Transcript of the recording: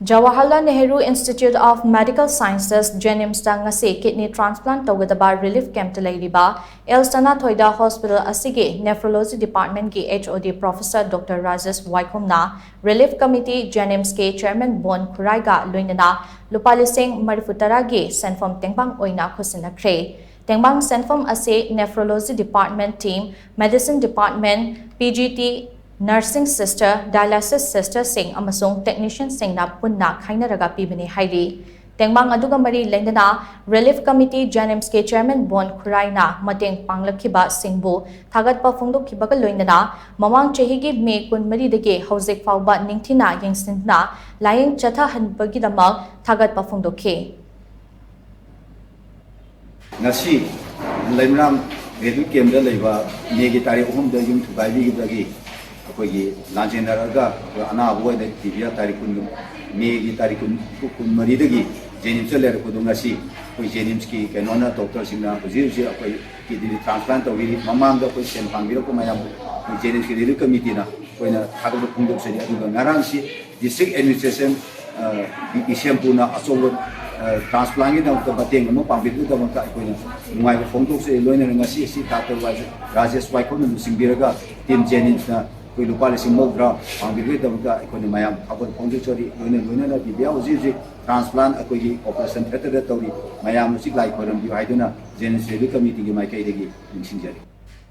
Jawaharlal Nehru Institute of Medical Sciences JNIMS ta ngasi kidney transplant Tougadaba Relief Camp ta leiriba L Sanathoi Hospital asigi Nephrology Department ki HOD Professor Dr. Rajesh Waikhom na Relief Committee JNIMS ke Chairman Bon Khurai ga loinana Lupa lishing gi shenpham tengbang oina khutshinnakhre tengbang shenpham ase Nephrology Department team Medicine Department PGT Nursing Sister, Dialysis Sister sing amasong technician sing na punna khainaraga pibani hairi. Tengbang aduga mari lengdana Relief Committee JNIMS ke Chairman Bon Khurai na mateng panglakhiba singbu thagat pa phongdokhibaga loinana mamang chehigi me kun mari dege hauzik fawba ningthina yengsinna layeng chatha hanbagi damak thagat pa phongdokhe. Ngasi Leimram Relief Camp da Leiba negi tarikh 3 da yung thubai gi अखोगी लांचेनरगा अना अबोय the टीवीया तारिकुन Maggi तारिकुन कुन मरीदगी जेनिम्स लेर कुदुंगासी कोई जेनिम्स की केनोना doctor सिंगना हुजी अखोई kidney transplant तौरी ममांग the कोई सेंफाम बिरो को मायाम जेनिम्स की रिलीफ कमिटी ना कोइना थागब फुंगदोक से अदुगा नारांसी डिस्ट्रिक्ट एडमिनिस्ट्रेशन इसेमपुना अचोब ट्रांसप्लांट की दम बतेंग म पांबिदु दम का कोइना नुवाई फुंगदोक से लोइना ngasi सी डॉक्टर राजेश वाइखोम न सिंबिरगा टीम जेनिम्स ना कोई लुपा लिसिंग मौद्रा पांबिगे दमका अखोनी मयाम खबर फोंदोचरी लोइना बिबिया हुजी ट्रांसप्लांट अखोगी ऑपरेशन थिएटर तौरी मयाम सिक लाइ खोरम बि हाइदुना जेनिम्स रिलीफ कमिटी की माइकैदगी निसिंजरी